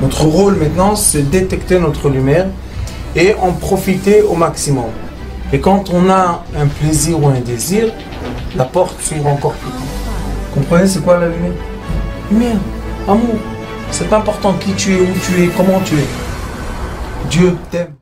Notre rôle maintenant, c'est détecter notre lumière et en profiter au maximum. Et quand on a un plaisir ou un désir, la porte s'ouvre encore plus. Comprenez, c'est quoi la lumière? Lumière, amour. C'est pas important qui tu es, où tu es, comment tu es. Dieu t'aime.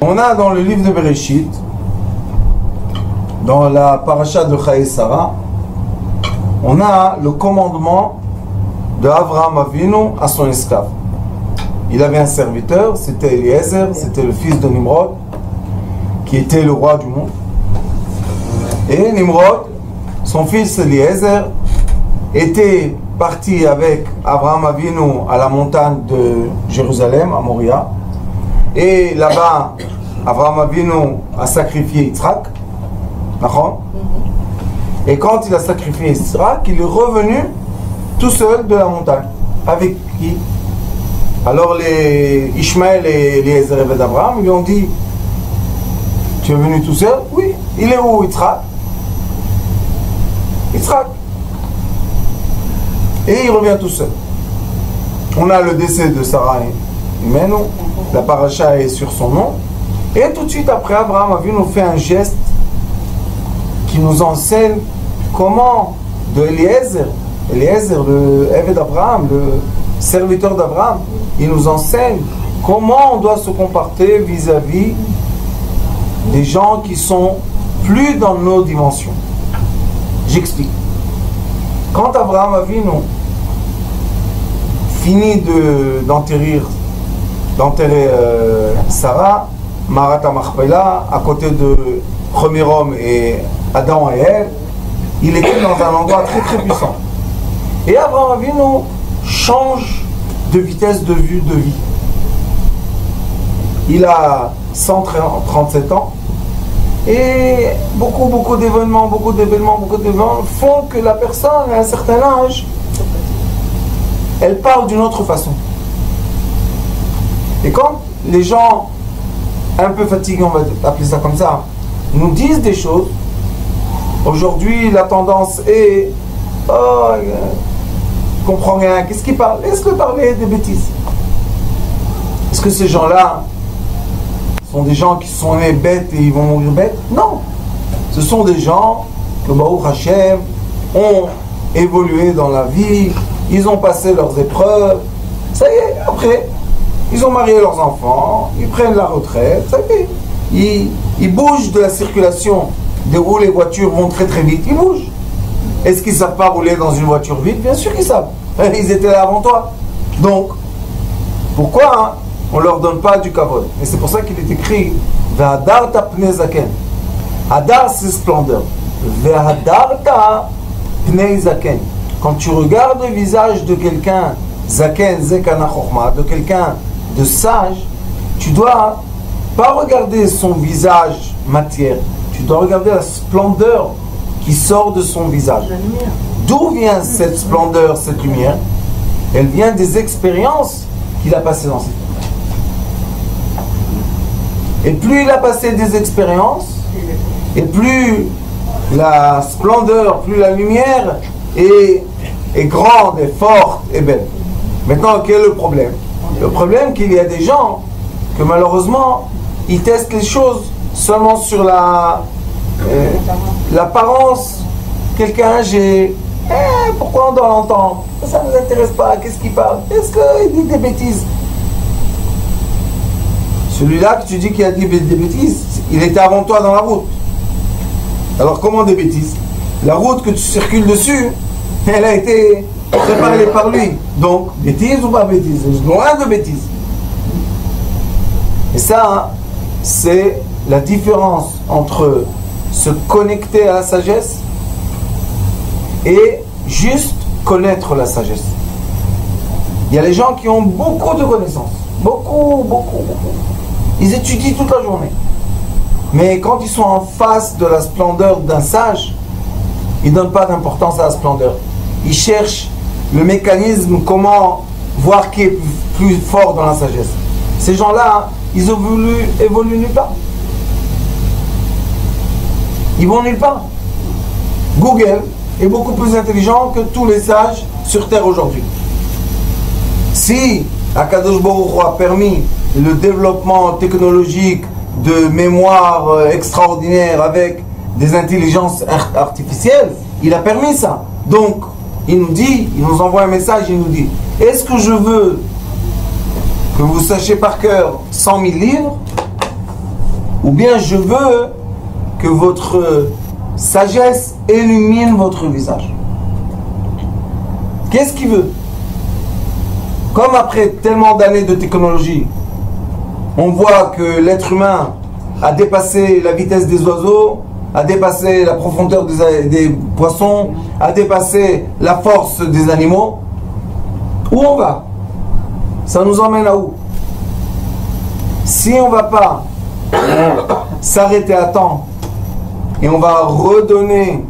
On a dans le livre de Bereshit, dans la paracha de Chaye Sarah, on a le commandement de Avraham Avinu à son esclave. Il avait un serviteur, c'était Eliezer, c'était le fils de Nimrod, qui était le roi du monde. Et Nimrod, son fils Eliezer, était parti avec Avraham Avinu à la montagne de Jérusalem, à Moria. Et là-bas, Avraham Avinu a sacrifié Yitzhak. Et quand il a sacrifié Yitzhak, il est revenu tout seul de la montagne. Avec qui? Alors les Ishmaël et Eliezer et Abraham lui ont dit: tu es venu tout seul? Oui. Il est où Yitzhak? Yitzhak. Et il revient tout seul. On a le décès de Sarah et Imenu. La paracha est sur son nom. Et tout de suite après, Abraham Avinu fait un geste qui nous enseigne comment de Eliezer, le Eved d'Abraham, le serviteur d'Abraham, il nous enseigne comment on doit se comporter vis-à-vis des gens qui sont plus dans nos dimensions. J'explique. Quand Abraham Avinu finit d'enterrer Sarah, Marat Machpelah, à côté de premier homme et Adam et Ève, il était dans un endroit très très puissant. Et Abraham Avinu change de vitesse de vue de vie. Il a 137 ans et beaucoup d'événements font que la personne à un certain âge, elle parle d'une autre façon. Et quand les gens un peu fatigués, on va appeler ça comme ça, nous disent des choses, aujourd'hui la tendance est: oh, je comprends rien, qu'est-ce qu'il parle? Laisse-le parler des bêtises. Est-ce que ces gens-là sont des gens qui sont nés bêtes et ils vont mourir bêtes? Non. Ce sont des gens que Baruch Hashem ont évolué dans la vie, ils ont passé leurs épreuves, ça y est, après ils ont marié leurs enfants, ils prennent la retraite, ça y est, ils bougent de la circulation de où les voitures vont très très vite, ils bougent. Est-ce qu'ils ne savent pas rouler dans une voiture vite? Bien sûr qu'ils savent, ils étaient là avant toi. Donc, pourquoi on ne leur donne pas du kavod? Et c'est pour ça qu'il est écrit Ve'hadarta pnei zaken. Hadar, c'est splendeur. Ve'hadarta pnei zaken. Quand tu regardes le visage de quelqu'un, zaken, zekana chorma, de quelqu'un de sage, tu dois pas regarder son visage matière, tu dois regarder la splendeur qui sort de son visage. D'où vient cette splendeur, cette lumière? Elle vient des expériences qu'il a passées dans cette vie. Et plus il a passé des expériences, et plus la splendeur, plus la lumière est grande, et forte, et belle. Maintenant, quel est le problème? Le problème, qu'il y a des gens que malheureusement, ils testent les choses seulement sur l'apparence. Quelqu'un âgé, pourquoi on doit l'entendre? Ça ne nous intéresse pas, qu'est-ce qu'il parle? Est-ce qu'il dit des bêtises? Celui-là que tu dis qu'il a dit des bêtises, il était avant toi dans la route. Alors comment des bêtises? La route que tu circules dessus, elle a été préparée par lui. Donc, bêtises ou pas bêtises? Loin de bêtises. Et ça, c'est la différence entre se connecter à la sagesse et juste connaître la sagesse. Il y a les gens qui ont beaucoup de connaissances. Beaucoup. Ils étudient toute la journée. Mais quand ils sont en face de la splendeur d'un sage, ils ne donnent pas d'importance à la splendeur. Ils cherchent le mécanisme, comment voir qui est plus fort dans la sagesse. Ces gens-là, ils évoluent nulle part. Ils vont nulle part. Google est beaucoup plus intelligent que tous les sages sur Terre aujourd'hui. Si Akadosh Baruch Hu a permis le développement technologique de mémoire extraordinaire avec des intelligences artificielles, il a permis ça. Donc, il nous dit, il nous envoie un message, il nous dit, est-ce que je veux que vous sachiez par cœur 100 000 livres, ou bien je veux que votre sagesse illumine votre visage? Qu'est-ce qu'il veut? Comme après tellement d'années de technologie, on voit que l'être humain a dépassé la vitesse des oiseaux, a dépassé la profondeur des poissons, a dépassé la force des animaux. Où on va? Ça nous emmène à où? Si on ne va pas s'arrêter à temps et on va redonner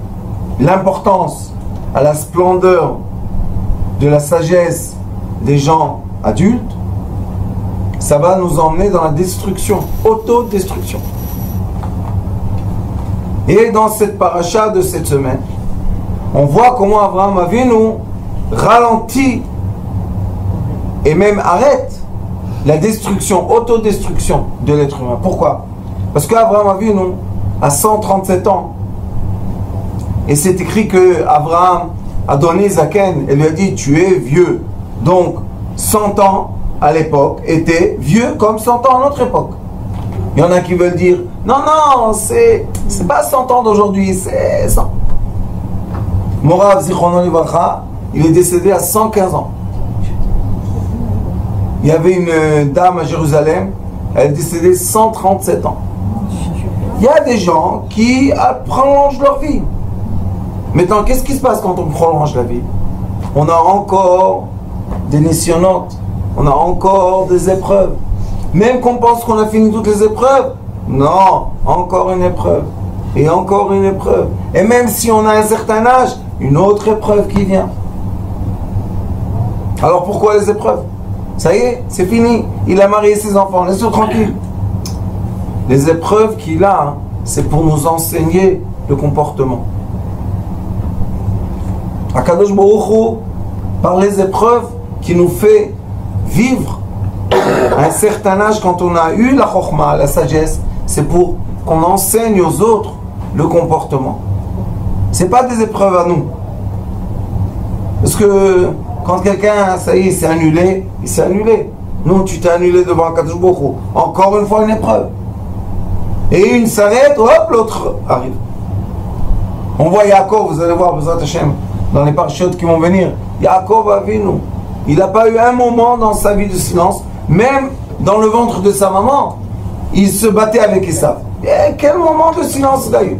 l'importance à la splendeur de la sagesse des gens adultes, ça va nous emmener dans la destruction, autodestruction. Et dans cette paracha de cette semaine, on voit comment Abraham Avinu ralentit et même arrête la destruction, autodestruction de l'être humain. Pourquoi? Parce qu'Abraham Avinu a 137 ans. Et c'est écrit que Abraham a donné Zaken et lui a dit: tu es vieux. Donc 100 ans à l'époque était vieux comme 100 ans à notre époque. Il y en a qui veulent dire: non, non, c'est pas 100 ans d'aujourd'hui, c'est 100. Morav Zichrono Livracha, il est décédé à 115 ans. Il y avait une dame à Jérusalem, elle est décédée 137 ans. Il y a des gens qui prolongent leur vie. Maintenant, qu'est-ce qui se passe quand on prolonge la vie? On a encore des nisyonotes, on a encore des épreuves. Même qu'on pense qu'on a fini toutes les épreuves, non, encore une épreuve. Et encore une épreuve. Et même si on a un certain âge, une autre épreuve qui vient. Alors pourquoi les épreuves? Ça y est, c'est fini. Il a marié ses enfants, laissez-le tranquille. Les épreuves qu'il a, c'est pour nous enseigner le comportement. Akadosh Baruch Hu, par les épreuves qui nous fait vivre à un certain âge, quand on a eu la chokhma, la sagesse, c'est pour qu'on enseigne aux autres le comportement. C'est pas des épreuves à nous. Parce que quand quelqu'un, ça y est, il s'est annulé, il s'est annulé. Non, tu t'es annulé devant Akadosh Baruch Hu. Encore une fois une épreuve. Et une s'arrête, hop, l'autre arrive. On voit Yaakov, vous allez voir, Bezrat Hashem, dans les parachutes qui vont venir. Yaakov Avinu, il n'a pas eu un moment dans sa vie de silence, même dans le ventre de sa maman, il se battait avec Esav. Et quel moment de silence il a eu?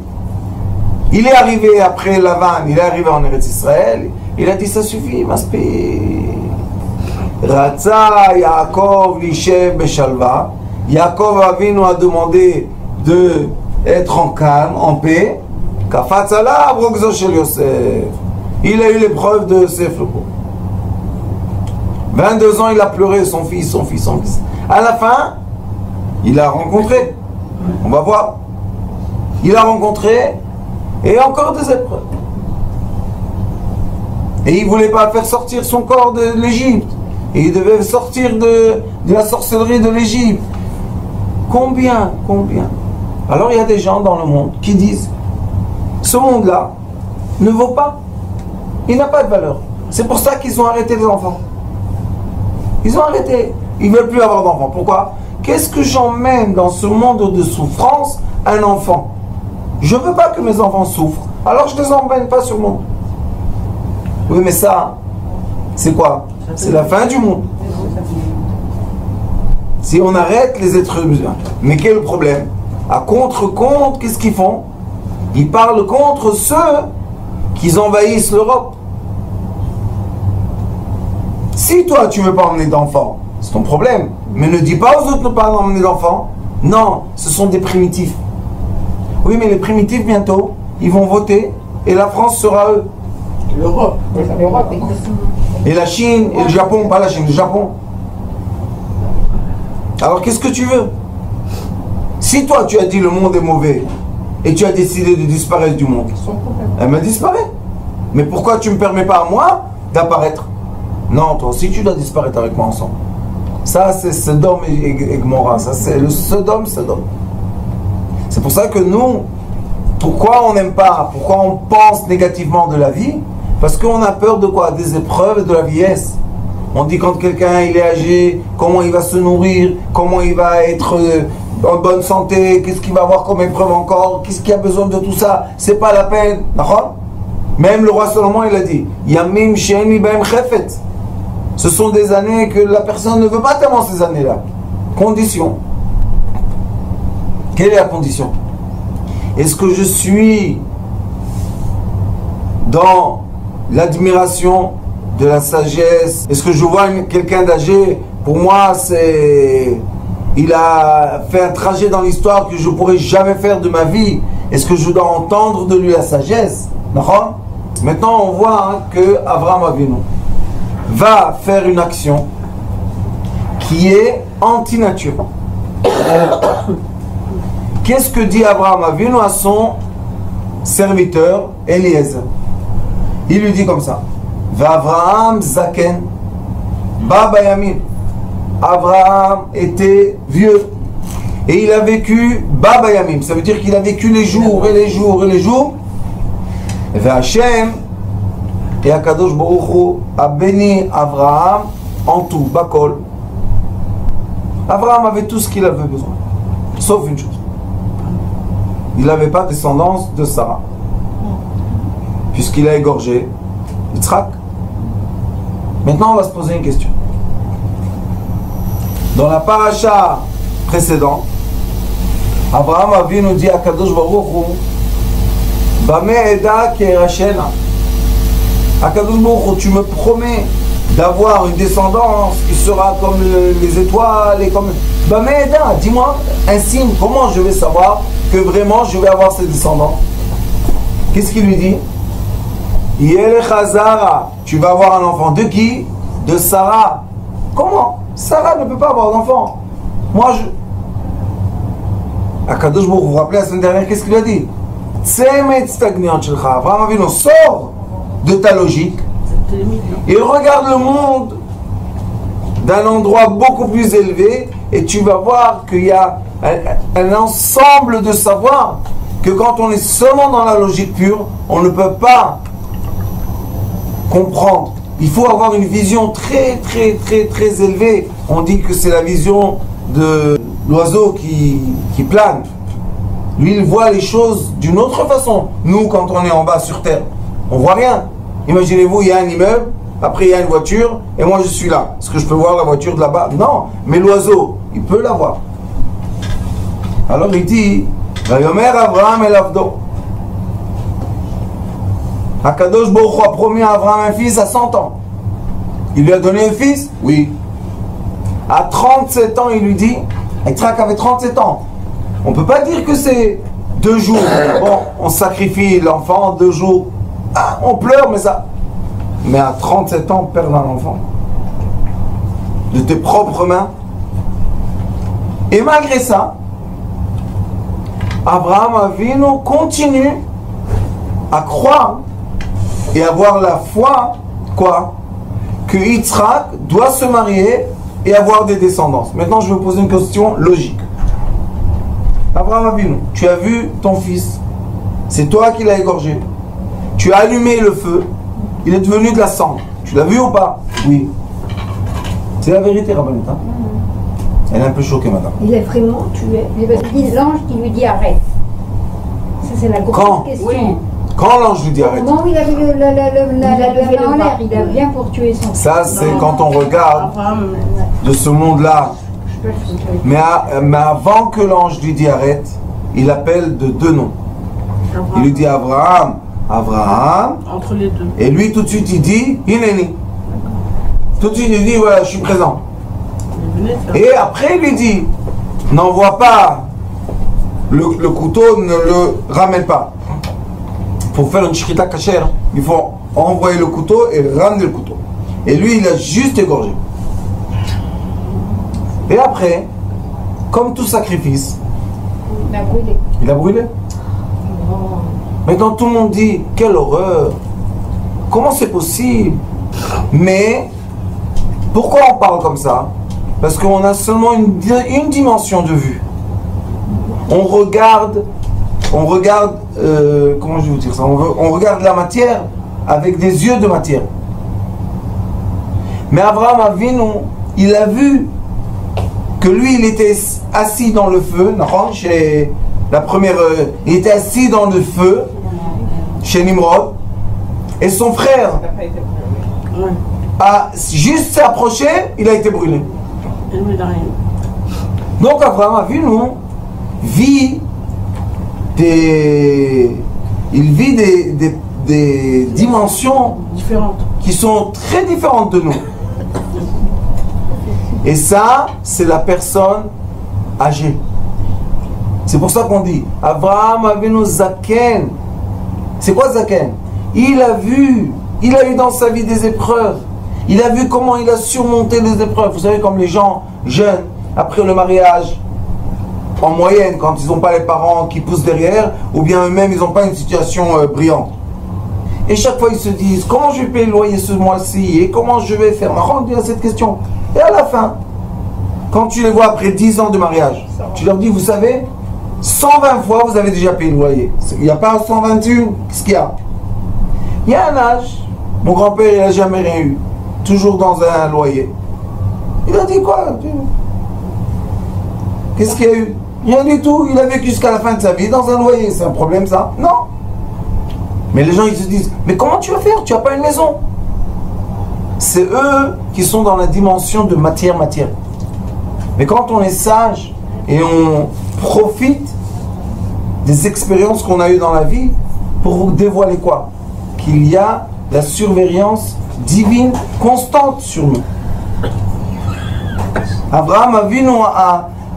Il est arrivé après Lavan, il est arrivé en Eretz Israël, il a dit: ça suffit, Maspi. Ratza Yaakov Lishev Beshalva. Yaakov Avinu a demandé de être en calme, en paix. Kafatzala Brogzo Shel Yosef. Il a eu l'épreuve de Yosef le pauvre. 22 ans, il a pleuré son fils, son fils, son fils. À la fin, il a rencontré. On va voir. Il a rencontré et encore des épreuves. Et il ne voulait pas faire sortir son corps de l'Égypte. Et il devait sortir de la sorcellerie de l'Égypte. Combien? Alors il y a des gens dans le monde qui disent: ce monde-là ne vaut pas. Il n'a pas de valeur. C'est pour ça qu'ils ont arrêté les enfants. Ils ont arrêté. Ils ne veulent plus avoir d'enfants. Pourquoi? Qu'est-ce que j'emmène dans ce monde de souffrance un enfant? Je ne veux pas que mes enfants souffrent. Alors je ne les emmène pas sur le monde. Oui, mais ça, c'est quoi? C'est la fin du monde. Si on arrête les êtres humains. Mais quel est le problème? À contre-compte, qu'est-ce qu'ils font? Ils parlent contre ceux qui envahissent l'Europe. Si toi tu ne veux pas emmener d'enfants, c'est ton problème. Mais ne dis pas aux autres de ne pas emmener d'enfants. Non, ce sont des primitifs. Oui, mais les primitifs bientôt, ils vont voter et la France sera eux. L'Europe. Et la Chine et le Japon, pas la Chine, le Japon. Alors qu'est-ce que tu veux? Si toi tu as dit le monde est mauvais et tu as décidé de disparaître du monde, elle me disparaît. Mais pourquoi tu ne me permets pas à moi d'apparaître? Non, toi aussi tu dois disparaître avec moi ensemble. Ça c'est Sodome et Gomorrha, ça c'est le Sodome. C'est pour ça que nous, pourquoi on n'aime pas, pourquoi on pense négativement de la vie? Parce qu'on a peur de quoi? Des épreuves et de la vieillesse. On dit quand quelqu'un il est âgé, comment il va se nourrir, comment il va être en bonne santé, qu'est-ce qu'il va avoir comme épreuve encore, qu'est-ce qu'il a besoin de tout ça, c'est pas la peine. Même le roi Salomon il a dit, Yamim she'eni b'hem chefet. Ce sont des années que la personne ne veut pas tellement ces années-là. Condition. Quelle est la condition? Est-ce que je suis dans l'admiration de la sagesse? Est-ce que je vois quelqu'un d'âgé? Pour moi, il a fait un trajet dans l'histoire que je ne pourrais jamais faire de ma vie. Est-ce que je dois entendre de lui la sagesse? Maintenant, on voit que Abraham Avinu va faire une action qui est anti-nature. Qu'est-ce que dit Abraham Avinu à son serviteur Eliezer? Il lui dit comme ça: Abraham Zaken Baba Yamin. Abraham était vieux et il a vécu Baba Yamim. Ça veut dire qu'il a vécu les jours et les jours et les jours. Et Hachem et Akadosh Baruch Hu a béni Abraham en tout, Bakol. Abraham avait tout ce qu'il avait besoin, sauf une chose. Il n'avait pas de descendance de Sarah, puisqu'il a égorgé Yitzhak. Maintenant, on va se poser une question. Dans la paracha précédente, Abraham Avinu dit à Kadosh Baruch Hu, Bame Eda Kerashena. Akadosh Baruch Hu, tu me promets d'avoir une descendance qui sera comme les étoiles et comme. Bame Eda, dis-moi un signe, comment je vais savoir que vraiment je vais avoir cette descendance? Qu'est-ce qu'il lui dit? Yele Chazara, tu vas avoir un enfant. De qui? De Sarah. Comment? Sarah ne peut pas avoir d'enfant. Moi je. Akadosh Baruch Hu, vous vous rappelez la semaine dernière, qu'est-ce qu'il a dit? Tsemet stagnant shelcha. Abraham Avinu, sors de ta logique et regarde le monde d'un endroit beaucoup plus élevé et tu vas voir qu'il y a un ensemble de savoir que quand on est seulement dans la logique pure, on ne peut pas comprendre. Il faut avoir une vision très très très très élevée. On dit que c'est la vision de l'oiseau qui plane. Lui, il voit les choses d'une autre façon. Nous, quand on est en bas sur terre, on voit rien. Imaginez-vous, il y a un immeuble, après il y a une voiture, et moi je suis là. Est-ce que je peux voir la voiture de là-bas? Non, mais l'oiseau, il peut la voir. Alors il dit, Vayomer Abraham el Avdo. Akadosh Baruch Hu a promis à Abraham un fils à 100 ans. Il lui a donné un fils? Oui. À 37 ans, il lui dit, Yitzhak avait 37 ans. On ne peut pas dire que c'est 2 jours. Bon, on sacrifie l'enfant 2 jours. Ah, on pleure, mais ça. Mais à 37 ans, perdre un enfant. De tes propres mains. Et malgré ça, Abraham Avinu continue à croire et avoir la foi, quoi? Que Yitzhak doit se marier et avoir des descendances. Maintenant, je vais vous poser une question logique. Abraham Avinu, tu as vu ton fils, c'est toi qui l'as égorgé. Tu as allumé le feu, il est devenu de la cendre. Tu l'as vu ou pas? Oui. C'est la vérité, Rabbanit. Hein? Elle est un peu choquée, madame. Il est vraiment tué. L'ange qui lui dit arrête. Ça, c'est la grosse question. Oui. Quand l'ange lui dit arrête? Comment il a vu la levé en l'air? Il a bien pour tuer son fils. Ça, c'est quand on regarde de ce monde-là. Mais avant que l'ange lui dit arrête, il appelle de 2 noms. Il lui dit Abraham, Abraham. Entre les deux. Et lui, tout de suite, il dit Hineni. Tout de suite, il dit voilà, je suis présent. Et après, il lui dit n'envoie pas le couteau, ne le ramène pas. Pour faire une shkita kasher, il faut envoyer le couteau et ramener le couteau. Et lui, il a juste égorgé. Et après, comme tout sacrifice, Il a brûlé. il a brûlé. Maintenant, tout le monde dit, quelle horreur. Comment c'est possible? Mais, pourquoi on parle comme ça? Parce qu'on a seulement une dimension de vue. On regarde, comment je vais vous dire ça? On regarde la matière avec des yeux de matière. Mais Abraham Avinu, il a vu que lui, il était assis dans le feu, chez la première, il était assis dans le feu, chez Nimrod, et son frère a juste s'approché, il a été brûlé. Donc Abraham Avinu vit des dimensions différentes qui sont très différentes de nous. Et ça, c'est la personne âgée. C'est pour ça qu'on dit Abraham Avinu Zaken. C'est quoi Zaken? Il a eu dans sa vie des épreuves. Il a vu comment il a surmonté les épreuves. Vous savez, comme les gens jeunes, après le mariage, en moyenne, quand ils n'ont pas les parents qui poussent derrière, ou bien eux-mêmes, ils n'ont pas une situation brillante. Et chaque fois, ils se disent, comment je vais payer le loyer ce mois-ci? Et comment je vais faire? On dit à cette question. Et à la fin, quand tu les vois après 10 ans de mariage, tu leur dis, vous savez, 120 fois, vous avez déjà payé le loyer. Il n'y a pas 121. Qu'est-ce qu'il y a? Il y a un âge. Mon grand-père, il n'a jamais rien eu. Toujours dans un loyer. Il a dit quoi? Qu'est-ce qu'il y a eu? Rien du tout. Il a vécu jusqu'à la fin de sa vie dans un loyer. C'est un problème, ça? Non. Mais les gens, ils se disent, mais comment tu vas faire? Tu n'as pas une maison. C'est eux qui sont dans la dimension de matière. Mais quand on est sage et on profite des expériences qu'on a eues dans la vie pour vous dévoiler quoi? Qu'il y a la surveillance divine constante sur nous. Abraham Avinu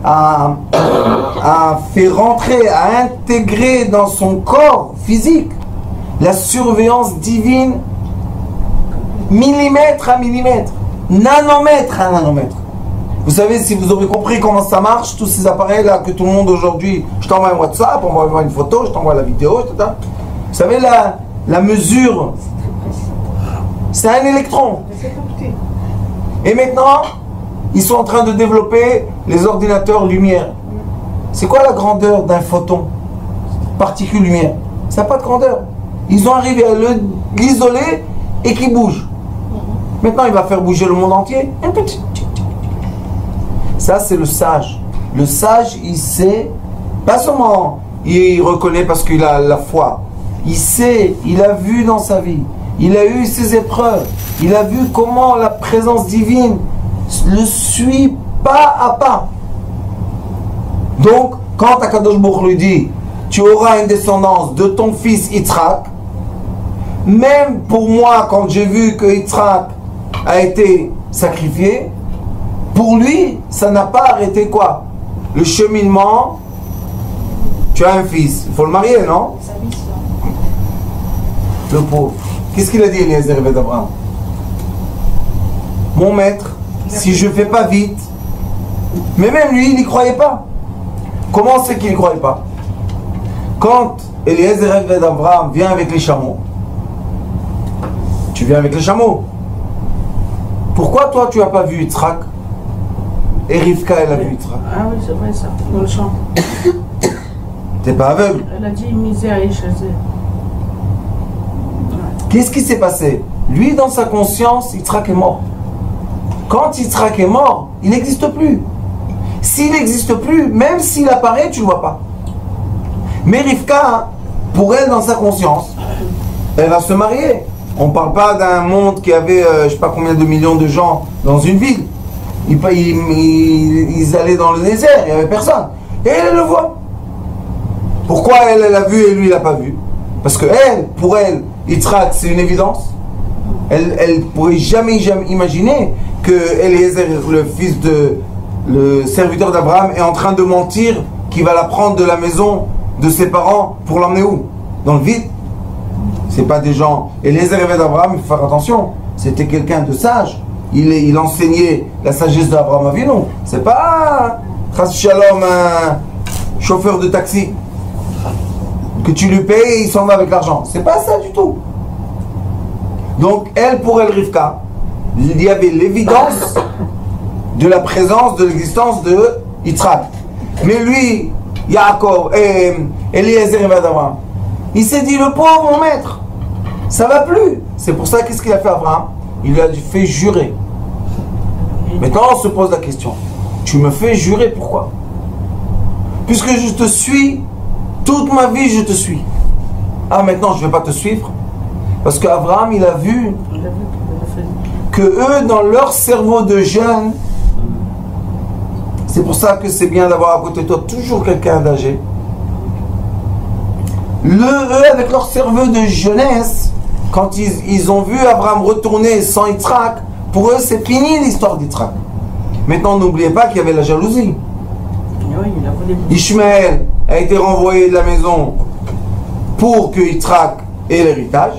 a fait rentrer, a intégré dans son corps physique la surveillance divine millimètre à millimètre, nanomètre à nanomètre. Vous savez, si vous aurez compris comment ça marche, tous ces appareils là que tout le monde aujourd'hui, je t'envoie un WhatsApp, on m'envoie une photo, je t'envoie la vidéo, etc. Vous savez, la mesure, c'est un électron. Et maintenant, ils sont en train de développer les ordinateurs lumière. C'est quoi la grandeur d'un photon? Particule lumière. Ça n'a pas de grandeur. Ils ont arrivé à l'isoler et qui bouge. Maintenant, il va faire bouger le monde entier. Un petit. Ça, c'est le sage. Le sage, il sait, pas seulement il reconnaît parce qu'il a la foi. Il sait, il a vu dans sa vie. Il a eu ses épreuves. Il a vu comment la présence divine le suit pas à pas. Donc, quand Akadosh Baruch Hu lui dit, tu auras une descendance de ton fils Yitzhak, même pour moi, quand j'ai vu que Yitzhak a été sacrifié, pour lui, ça n'a pas arrêté quoi? Le cheminement. Tu as un fils, il faut le marier, non? Le pauvre. Qu'est-ce qu'il a dit, Eliezer d'Abraham? Mon maître, si je ne fais pas vite, mais même lui, il n'y croyait pas. Comment c'est qu'il ne croyait pas? Quand Eliezer d'Abraham vient avec les chameaux, tu viens avec les chameaux. Pourquoi toi, tu n'as pas vu Yitzhak? Et Rivka, elle a vu Yitzhak. Ah oui, c'est vrai ça, dans le champ. T'es pas aveugle? Elle a dit misère et chassé. Qu'est-ce qui s'est passé? Lui, dans sa conscience, Yitzhak est mort. Quand Yitzhak est mort, il n'existe plus. S'il n'existe plus, même s'il apparaît, tu ne le vois pas. Mais Rivka, pour elle, dans sa conscience, elle va se marier. On ne parle pas d'un monde qui avait, je ne sais pas combien de millions de gens dans une ville. Ils allaient dans le désert, il n'y avait personne. Et elle le voit. Pourquoi elle a vu et lui, il n'a pas vu? Parce que elle, pour elle, Yitzhak, c'est une évidence. Elle ne pourrait jamais imaginer que Eliezer, le fils de le serviteur d'Abraham, est en train de mentir qu'il va la prendre de la maison de ses parents pour l'emmener où? Dans le vide. C'est pas des gens. Eliezer et d'Abraham, il faut faire attention. c'était quelqu'un de sage. Il enseignait la sagesse d'Abraham Avinu. C'est pas Chas Shalom, un chauffeur de taxi que tu lui payes et il s'en va avec l'argent. C'est pas ça du tout. Donc, elle, pour elle, Rivka, il y avait l'évidence de la présence, de l'existence de Yitzhak. Mais lui, Yaakov et Eliezer et Abraham, il s'est dit, le pauvre, mon maître, ça va plus. C'est pour ça, qu'est-ce qu'il a fait Abraham? Il lui a fait jurer. Maintenant, on se pose la question. Tu me fais jurer, pourquoi? Puisque je te suis, toute ma vie, je te suis. Ah, maintenant, je ne vais pas te suivre. Parce qu'Abraham, il a vu que eux, dans leur cerveau de jeune, c'est pour ça que c'est bien d'avoir à côté de toi toujours quelqu'un d'âgé. Eux, avec leur cerveau de jeunesse, quand ils ont vu Abraham retourner sans Yitzhak, pour eux, c'est fini l'histoire d'Yitzhak. Maintenant, n'oubliez pas qu'il y avait la jalousie. Ishmaël a été renvoyé de la maison pour que Yitzhak ait l'héritage.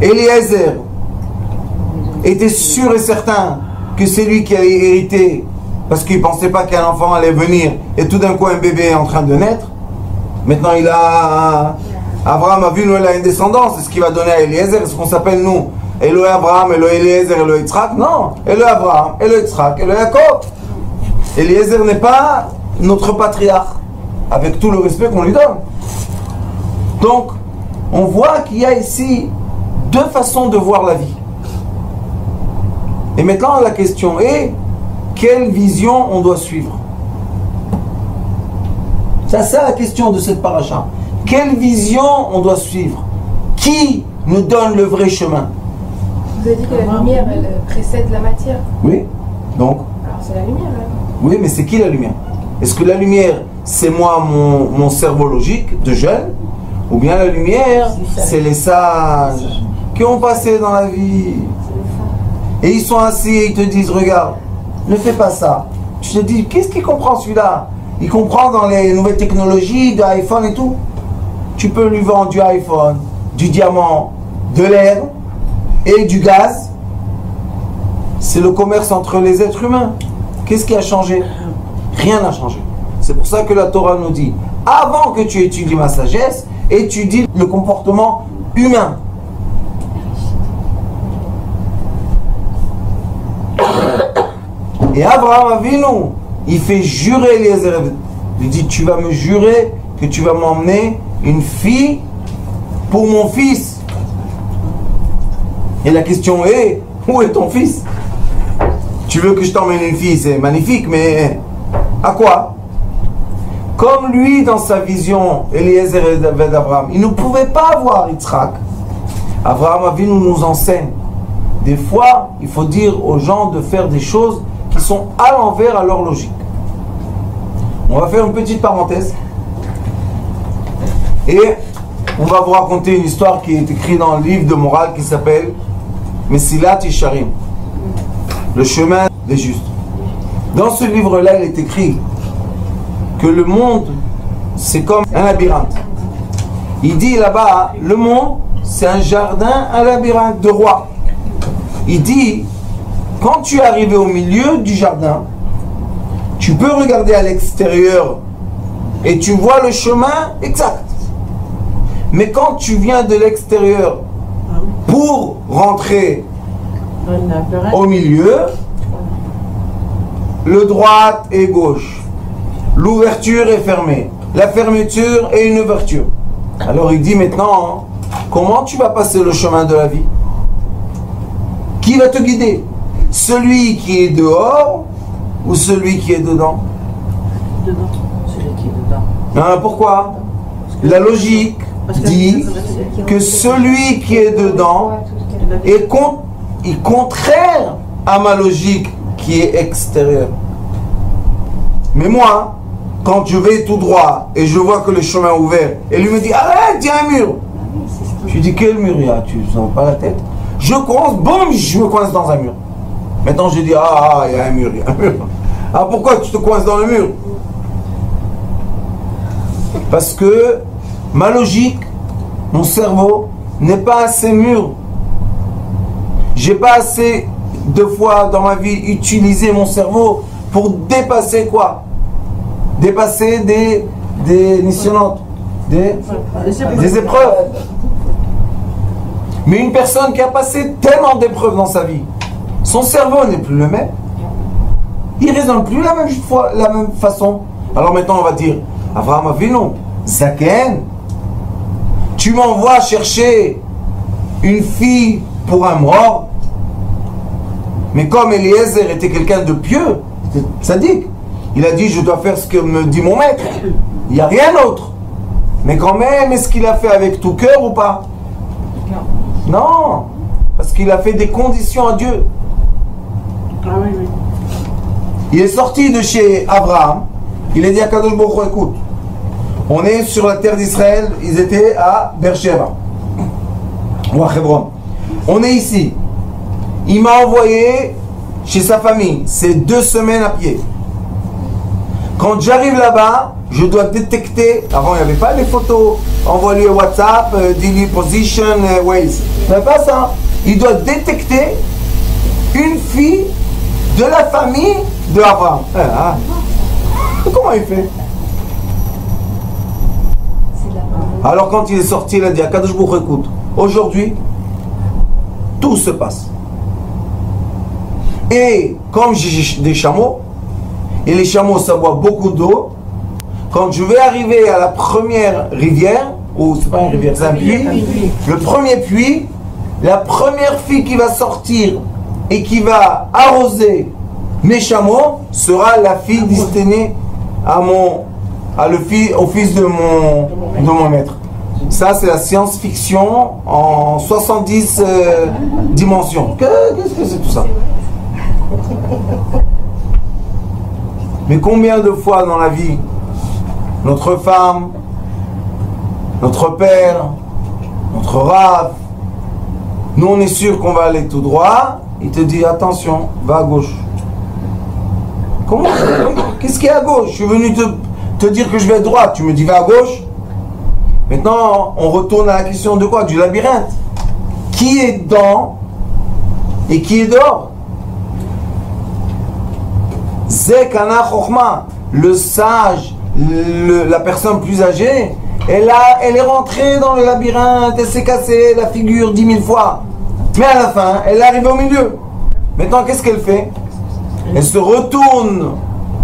Eliezer était sûr et certain que c'est lui qui allait hériter parce qu'il ne pensait pas qu'un enfant allait venir et tout d'un coup un bébé est en train de naître. Maintenant Abraham a vu, il a une descendance, c'est ce qu'il va donner à Eliezer. Est-ce qu'on s'appelle nous Eloé Abraham, Eloé Eliezer, Eloé Yitzhak? Non, Eloé Abraham, Eloé Yitzhak, Eloé Jacob. Eliezer n'est pas notre patriarche, avec tout le respect qu'on lui donne. Donc, on voit qu'il y a ici deux façons de voir la vie. Et maintenant, la question est, quelle vision on doit suivre? C'est ça la question de cette paracha. Quelle vision on doit suivre? Qui nous donne le vrai chemin? Vous avez dit que la lumière, elle précède la matière. Oui, donc. Alors c'est la lumière, là. Oui, mais c'est qui la lumière? Est-ce que la lumière, c'est moi, mon cerveau logique de jeune? Ou bien la lumière, c'est les sages qui ont passé dans la vie? Et ils sont assis et ils te disent, regarde, ne fais pas ça. Tu te dis, qu'est-ce qu'il comprend celui-là? Il comprend dans les nouvelles technologies, de iPhone et tout. Tu peux lui vendre du iPhone, du diamant, de l'air et du gaz. C'est le commerce entre les êtres humains. Qu'est-ce qui a changé? Rien n'a changé. C'est pour ça que la Torah nous dit, avant que tu étudies ma sagesse, étudie le comportement humain. Et Abraham Avinu, il fait jurer Eliezer. Il dit, tu vas me jurer que tu vas m'emmener une fille pour mon fils. Et la question est, où est ton fils? Tu veux que je t'emmène une fille, c'est magnifique, mais à quoi? Comme lui, dans sa vision, Eliezer et d'Abraham, il ne pouvait pas voir Yitzhak. Abraham Avinu nous enseigne. Des fois, il faut dire aux gens de faire des choses qui sont à l'envers à leur logique. On va faire une petite parenthèse. Et on va vous raconter une histoire qui est écrite dans le livre de morale qui s'appelle Mesilat Yesharim, le chemin des justes. Dans ce livre-là, il est écrit que le monde, c'est comme un labyrinthe. Il dit là-bas, le monde, c'est un jardin, un labyrinthe de rois. Il dit, quand tu es arrivé au milieu du jardin, tu peux regarder à l'extérieur et tu vois le chemin exact. Mais quand tu viens de l'extérieur pour rentrer au milieu, le droite et gauche, l'ouverture est fermée, la fermeture est une ouverture. Alors il dit maintenant, comment tu vas passer le chemin de la vie? Qui va te guider? Celui qui est dehors ou celui qui est dedans? Dedans. Celui qui est dedans. Hein, pourquoi? La logique dit que celui qui est dedans est contraire à ma logique qui est extérieure. Mais moi, quand je vais tout droit et je vois que le chemin est ouvert, et lui me dit arrête, il y a un mur. Je lui dis quel mur il y a? Tu ne sens pas la tête? Je coince, boum, je me coince dans un mur. Maintenant je dis il y a un mur, il y a un mur. Ah, pourquoi tu te coinces dans le mur? Parce que ma logique, mon cerveau n'est pas assez mûr J'ai pas assez de fois dans ma vie utilisé mon cerveau pour dépasser quoi? Dépasser des nissionnantes, des épreuves. Mais une personne qui a passé tellement d'épreuves dans sa vie, son cerveau n'est plus le même. Il ne raisonne plus la même façon. Alors maintenant on va dire, Avraham Avinu, Zaken, tu m'envoies chercher une fille pour un mort. Mais comme Eliezer était quelqu'un de pieux, sadique, il a dit, je dois faire ce que me dit mon maître. Il n'y a rien d'autre. Mais quand même, est-ce qu'il a fait avec tout cœur ou pas? Non. Parce qu'il a fait des conditions à Dieu. Il est sorti de chez Abraham. Il a dit à Kadosh Baruch Hu, écoute, on est sur la terre d'Israël. Ils étaient à Beersheba ou à Hebron. On est ici. Il m'a envoyé chez sa famille. C'est 2 semaines à pied. Quand j'arrive là-bas, je dois détecter. Avant, il n'y avait pas les photos. Envoie-lui WhatsApp, dis-lui position, Waze. Il n'y avait pas ça. Il doit détecter une fille de la famille de Abraham. Comment il fait? Alors, quand il est sorti, il a dit à Kadosh Baruch Hu, écoute, aujourd'hui, tout se passe. Et comme j'ai des chameaux, et les chameaux ça boit beaucoup d'eau, quand je vais arriver à la première rivière, ou c'est pas une rivière, c'est un puits, le premier puits, la première fille qui va sortir et qui va arroser mes chameaux sera la fille destinée au fils de mon maître. Ça c'est la science-fiction en 70 dimensions. Qu'est-ce que c'est tout ça? Mais combien de fois dans la vie, notre femme, notre père, notre rave, nous on est sûr qu'on va aller tout droit, il te dit attention, va à gauche. Comment? Qu'est-ce qu'il y a à gauche? Je suis venu te dire que je vais à droite, tu me dis va à gauche. Maintenant on retourne à la question de quoi? Du labyrinthe. Qui est dedans et qui est dehors? Zekana Chochma, le sage, la personne plus âgée, elle est rentrée dans le labyrinthe, elle s'est cassée la figure 10 000 fois. Mais à la fin, elle est arrivée au milieu. Maintenant, qu'est-ce qu'elle fait? Elle se retourne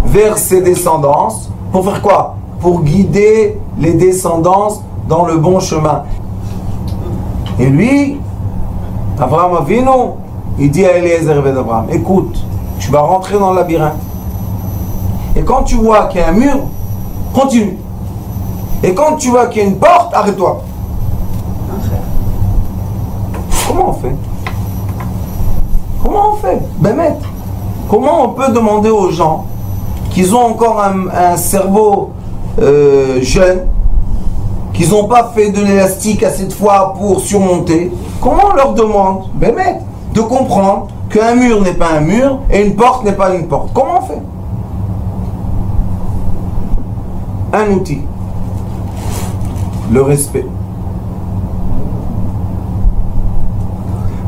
vers ses descendances. Pour faire quoi? Pour guider les descendances dans le bon chemin. Et lui, Avraham Avinu, il dit à Eliezer ben Abraham, écoute, tu vas rentrer dans le labyrinthe. Et quand tu vois qu'il y a un mur, continue. Et quand tu vois qu'il y a une porte, arrête-toi. Comment on fait? Comment on fait? Ben maître, comment on peut demander aux gens qu'ils ont encore un cerveau jeune, qu'ils n'ont pas fait de l'élastique assez de fois pour surmonter? Comment on leur demande, ben maître, de comprendre qu'un mur n'est pas un mur et une porte n'est pas une porte? Comment on fait? Un outil, le respect.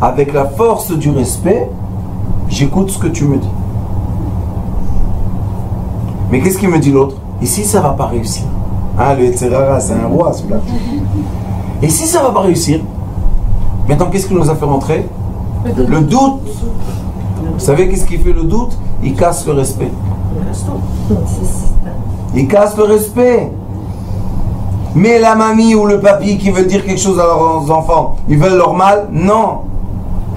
Avec la force du respect, j'écoute ce que tu me dis. Mais qu'est-ce qu'il me dit l'autre? Et si ça ne va pas réussir? Ah, le Etzerara, c'est un roi celui-là. Et si ça ne va pas réussir? Maintenant, qu'est-ce qui nous a fait rentrer? Le doute. Vous savez qu'est-ce qui fait le doute? Il casse le respect. Il casse le respect. Mais la mamie ou le papy qui veut dire quelque chose à leurs enfants, ils veulent leur mal? Non.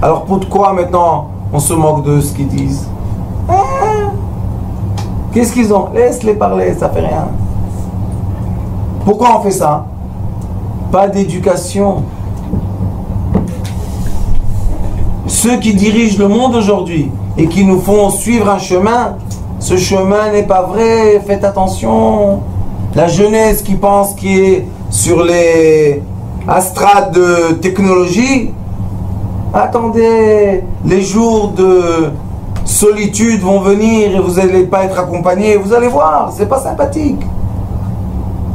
Alors pourquoi maintenant on se moque de ce qu'ils disent? Qu'est-ce qu'ils ont? Laisse-les parler, ça fait rien. Pourquoi on fait ça? Pas d'éducation. Ceux qui dirigent le monde aujourd'hui et qui nous font suivre un chemin, ce chemin n'est pas vrai, faites attention. La jeunesse qui pense qu'il est sur les astrades de technologie, attendez, les jours de solitude vont venir et vous n'allez pas être accompagné, vous allez voir, c'est pas sympathique.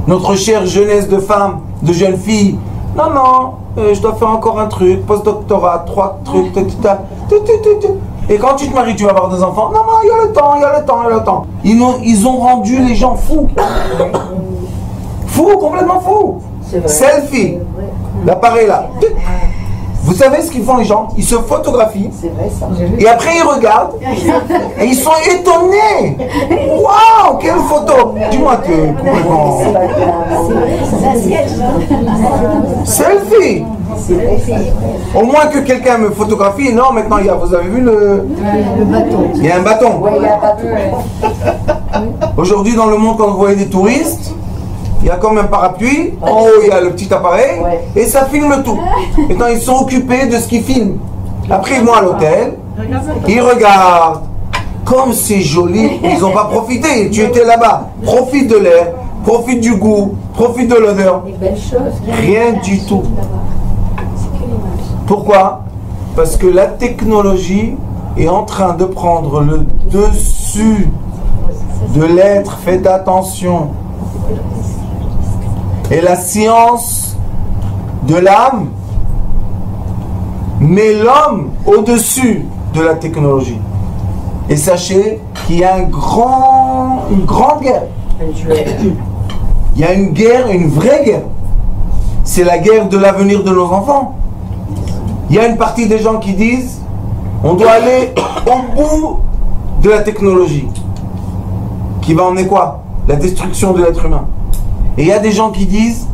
Notre chère jeunesse de femmes, de jeunes filles, Non, non, je dois faire encore un truc, post-doctorat, 3 trucs, et quand tu te maries, tu vas avoir des enfants. Non, non, il y a le temps, il y a le temps, il y a le temps. Ils ont rendu les gens fous. Fous, complètement fous. Selfie, l'appareil là. Vous savez ce qu'ils font les gens? Ils se photographient. Et après ils regardent. Et ils sont étonnés. Waouh, quelle photo! Dis-moi, tu es complètement. Selfie! Au moins que quelqu'un me photographie. Non, maintenant il y a, vous avez vu le bâton. Il y a un bâton. Aujourd'hui dans le monde, quand vous voyez des touristes, il y a comme un parapluie, en haut il y a le petit appareil, et ça filme tout. Maintenant ils sont occupés de ce qu'ils filment. Après ils vont à l'hôtel, ils regardent. Comme c'est joli, ils n'ont pas profité. Tu étais là-bas, profite de l'air, profite du goût, profite de l'odeur. Rien du tout. Pourquoi? Parce que la technologie est en train de prendre le dessus de l'être. Faites attention. Et la science de l'âme met l'homme au-dessus de la technologie. Et sachez qu'il y a une grande guerre. Il y a une guerre, une vraie guerre. C'est la guerre de l'avenir de nos enfants. Il y a une partie des gens qui disent on doit aller au bout de la technologie. Qui va emmener quoi? La destruction de l'être humain. Et il y a des gens qui disent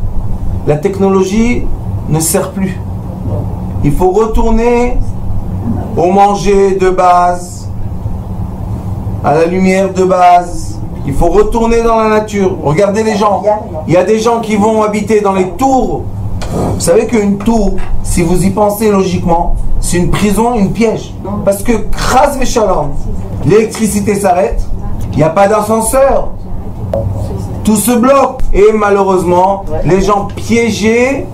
la technologie ne sert plus. Il faut retourner au manger de base, à la lumière de base. Il faut retourner dans la nature. Regardez les gens. Il y a des gens qui vont habiter dans les tours. Vous savez qu'une tour, si vous y pensez logiquement, c'est une prison, une piège. Parce que, grâce à Shalom, l'électricité s'arrête, il n'y a pas d'ascenseur. Tout se bloque. Et malheureusement, les gens piégés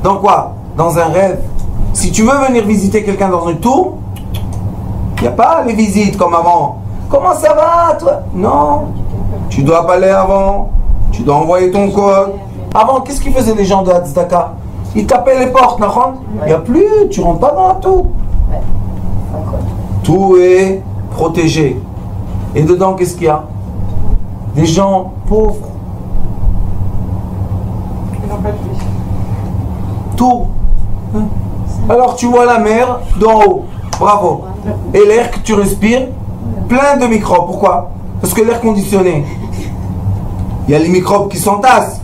dans quoi? Dans un rêve. Si tu veux venir visiter quelqu'un dans une tour, il n'y a pas les visites comme avant. Comment ça va, toi? Non. Tu dois pas aller avant. Tu dois envoyer ton code. Avant, qu'est-ce qu'ils faisaient les gens de Hatzdaka? Ils tapaient les portes, il n'y a plus, tu rentres pas dans la tour. Tout est protégé. Et dedans, qu'est-ce qu'il y a? Des gens pauvres. Tout. Alors tu vois la mer d'en haut. Bravo. Et l'air que tu respires, plein de microbes. Pourquoi? Parce que l'air conditionné, il y a les microbes qui s'entassent.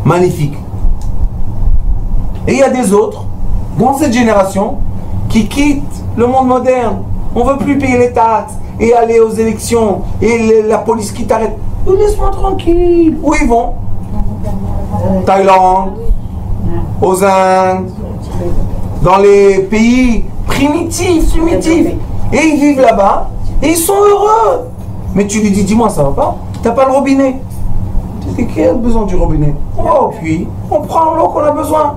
Magnifique. Et il y a des autres, dans cette génération, qui quittent le monde moderne. On ne veut plus payer les taxes et aller aux élections et la police qui t'arrête. Laisse-moi tranquille. Où ils vont? Thaïlande, aux Indes, dans les pays primitifs. Et ils vivent là-bas et ils sont heureux. Mais tu lui dis, dis-moi, ça va pas? T'as pas le robinet? Qui a besoin du robinet? Oh, puis on prend l'eau qu'on a besoin.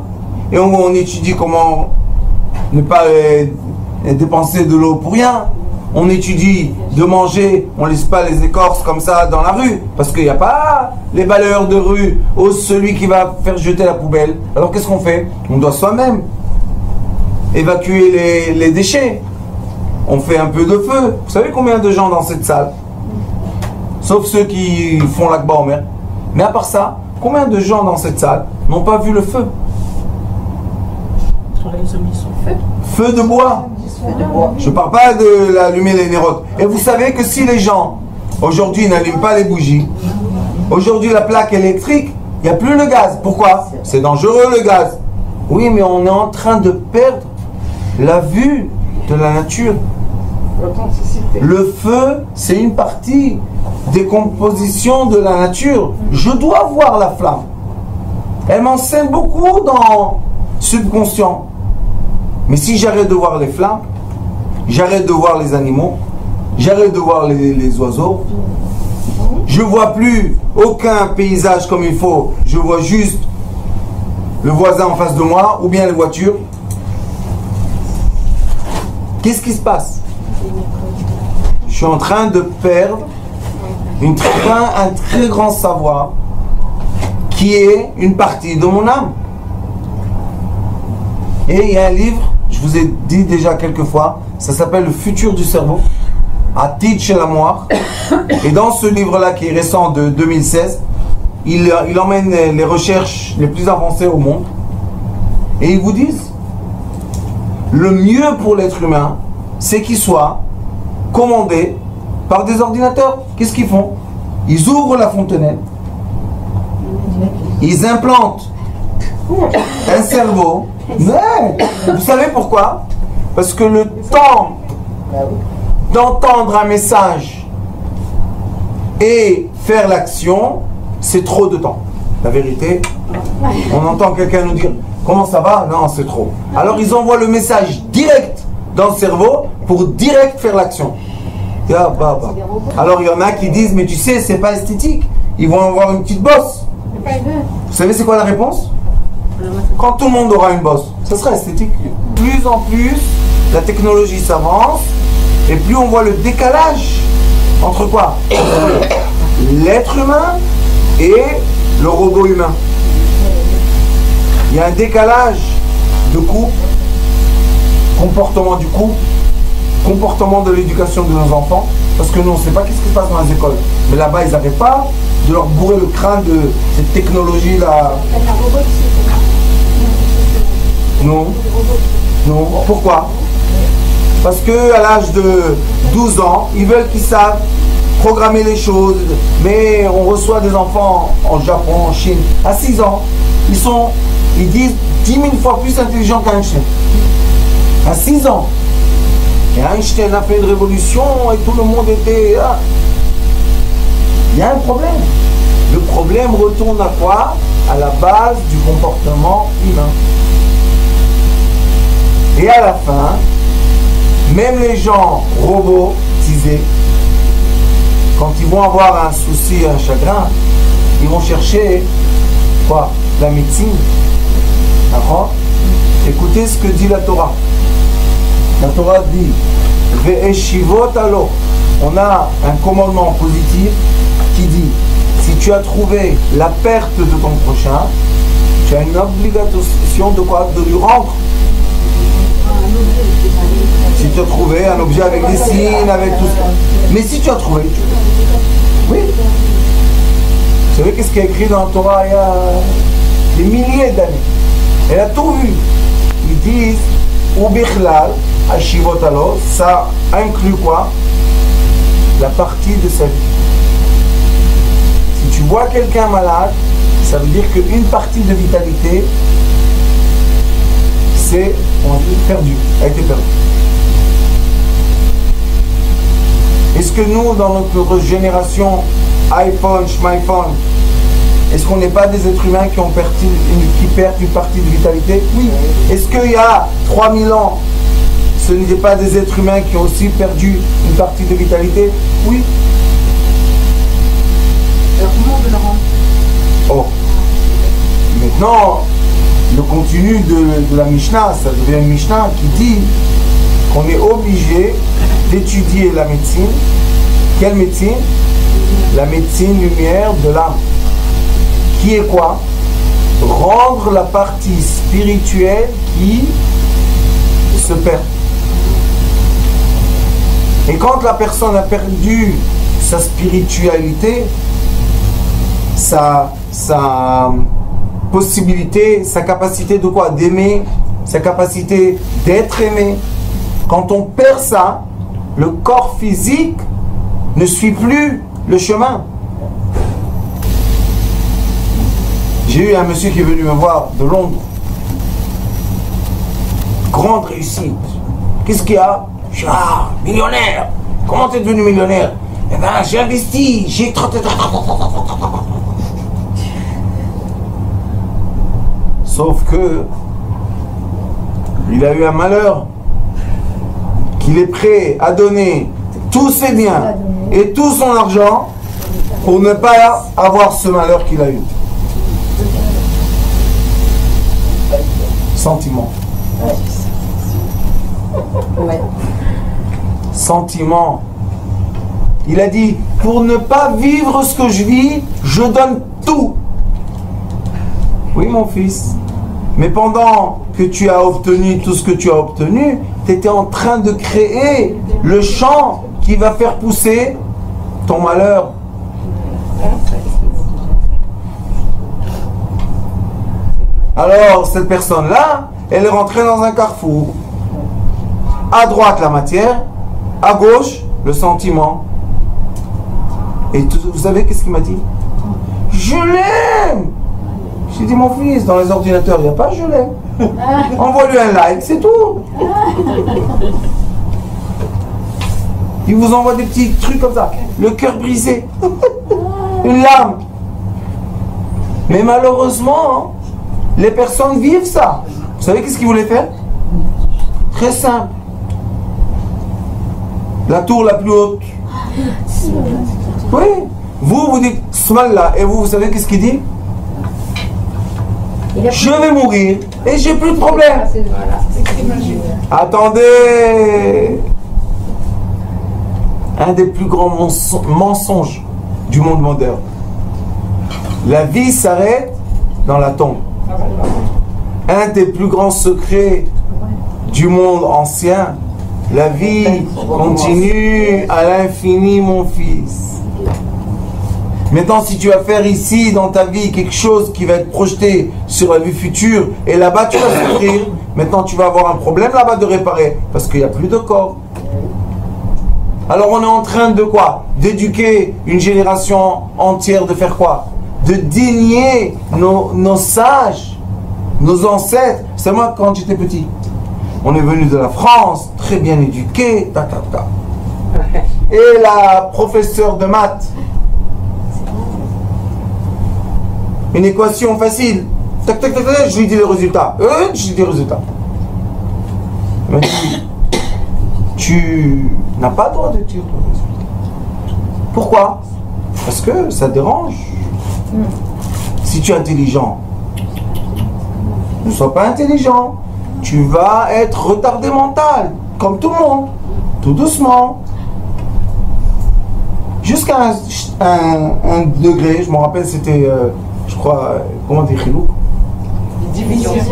Et on étudie comment ne pas dépenser de l'eau pour rien. On étudie de manger, on ne laisse pas les écorces comme ça dans la rue. Parce qu'il n'y a pas les balayeurs de rue ou celui qui va faire jeter la poubelle. Alors qu'est-ce qu'on fait? On doit soi-même évacuer les déchets. On fait un peu de feu. Vous savez combien de gens dans cette salle? Sauf ceux qui font l'Akba Omer. Mais à part ça, combien de gens dans cette salle n'ont pas vu le feu? Feu de bois. Je ne parle pas de l'allumer les nérotes. Et vous savez que si les gens aujourd'hui n'allument pas les bougies, aujourd'hui la plaque électrique, il n'y a plus le gaz. Pourquoi? C'est dangereux le gaz. Oui, mais on est en train de perdre la vue de la nature. Le feu, c'est une partie des compositions de la nature. Je dois voir la flamme. Elle m'enseigne beaucoup dans subconscient. Mais si j'arrête de voir les flammes, j'arrête de voir les animaux, j'arrête de voir les oiseaux, je ne vois plus aucun paysage comme il faut, je vois juste le voisin en face de moi ou bien les voitures. Qu'est-ce qui se passe? Je suis en train de perdre un très grand savoir qui est une partie de mon âme. Et il y a un livre, je vous ai dit déjà quelques fois, ça s'appelle Le futur du cerveau, Atid Shel Hamoach. Et dans ce livre-là, qui est récent de 2016, il emmène les recherches les plus avancées au monde. Et ils vous disent, le mieux pour l'être humain, c'est qu'il soit commandé par des ordinateurs. Qu'est-ce qu'ils font? Ils ouvrent la fontanelle, ils implantent un cerveau. Mais vous savez pourquoi? Parce que le temps d'entendre un message et faire l'action, c'est trop de temps. La vérité, on entend quelqu'un nous dire comment ça va? Non, c'est trop. Alors ils envoient le message direct dans le cerveau pour direct faire l'action. Alors il y en a qui disent mais tu sais, c'est pas esthétique, ils vont avoir une petite bosse. Vous savez c'est quoi la réponse? Quand tout le monde aura une bosse, ça sera esthétique. Plus en plus, la technologie s'avance et plus on voit le décalage entre quoi? L'être humain et le robot humain. Il y a un décalage de couple, comportement du couple, comportement de l'éducation de nos enfants, parce que nous on ne sait pas qu'est-ce qui se passe dans les écoles. Mais là-bas ils n'arrêtent pas de leur bourrer le crâne de cette technologie-là. Non. Non. Pourquoi? Parce qu'à l'âge de 12 ans, ils veulent qu'ils savent programmer les choses. Mais on reçoit des enfants en Japon, en Chine, à 6 ans. Ils disent 10 000 fois plus intelligents qu'Einstein. À 6 ans. Et Einstein a fait une révolution et tout le monde était... Ah. Il y a un problème. Le problème retourne à quoi? À la base du comportement humain. Et à la fin, même les gens robotisés, quand ils vont avoir un souci, un chagrin, ils vont chercher quoi? La médecine. D'accord? Écoutez ce que dit la Torah. La Torah dit Ve'eshivot alo. On a un commandement positif qui dit si tu as trouvé la perte de ton prochain, tu as une obligation de quoi? De lui rendre. Si tu as trouvé un objet avec des signes, avec tout ça. Mais si tu as trouvé, oui. Vous savez qu'est-ce qui est écrit dans la Torah il y a des milliers d'années? Elle a tout vu. Ils disent Ubichlal, Ashivot alo, ça inclut quoi? La partie de sa vie. Si tu vois quelqu'un malade, ça veut dire qu'une partie de vitalité, c'est, on dit, perdu, a été perdu. Est-ce que nous, dans notre génération, iPhone, schm'iPhone, est-ce qu'on n'est pas des êtres humains qui perdent une partie de vitalité? Oui. Est-ce qu'il y a 3000 ans, ce n'étaient pas des êtres humains qui ont aussi perdu une partie de vitalité? Oui. Alors comment on veut le rendre? Oh. Maintenant, le contenu de la Mishnah, ça devient une Mishnah qui dit qu'on est obligé d'étudier la médecine. Quelle médecine? La médecine lumière de l'âme. Qui est quoi? Rendre la partie spirituelle qui se perd. Et quand la personne a perdu sa spiritualité, sa possibilité, sa capacité de quoi? D'aimer, sa capacité d'être aimé. Quand on perd ça, le corps physique ne suit plus le chemin. J'ai eu un monsieur qui est venu me voir de Londres. Grande réussite. Qu'est-ce qu'il y a? Je suis millionnaire. Comment tu es devenu millionnaire? Eh ben, j'ai investi, j'ai... Sauf que il a eu un malheur qu'il est prêt à donner tous ses biens et tout son argent pour ne pas avoir ce malheur qu'il a eu. Sentiment. Ouais. Sentiment. Il a dit, pour ne pas vivre ce que je vis, je donne tout. Oui, mon fils. Mais pendant que tu as obtenu tout ce que tu as obtenu, tu étais en train de créer le champ qui va faire pousser ton malheur. Alors, cette personne-là, elle est rentrée dans un carrefour. À droite, la matière. À gauche, le sentiment. Et vous savez qu'est-ce qu'il m'a dit? Je l'aime! J'ai dit, mon fils, dans les ordinateurs, il n'y a pas je l'aime. Envoie-lui un like, c'est tout. Il vous envoie des petits trucs comme ça. Le cœur brisé. Une larme. Mais malheureusement, les personnes vivent ça. Vous savez qu'est-ce qu'ils voulaient faire? Très simple. La tour la plus haute. Oui. Vous dites Smallah. Et vous savez qu'est-ce qu'il dit? Je vais mourir et j'ai plus de problème. Attendez. Un des plus grands mensonges du monde moderne. La vie s'arrête dans la tombe. Un des plus grands secrets du monde ancien. La vie continue à l'infini, mon fils. Maintenant, si tu vas faire ici, dans ta vie, quelque chose qui va être projeté sur la vie future, et là-bas, tu vas souffrir, maintenant, tu vas avoir un problème là-bas de réparer, parce qu'il n'y a plus de corps. Alors, on est en train de quoi? D'éduquer une génération entière, de faire quoi? De digner nos sages, nos ancêtres. C'est moi, quand j'étais petit, on est venu de la France, très bien éduqués, Et la professeure de maths, une équation facile. Tac, tac, tac, tac, je lui dis le résultat. Je lui dis le résultat. Elle m'a dit, tu n'as pas le droit de dire le résultat. Pourquoi? Parce que ça dérange. Si tu es intelligent, ne sois pas intelligent. Tu vas être retardé mental, comme tout le monde. Tout doucement. Jusqu'à un degré, je me rappelle, c'était... je crois, comment dire,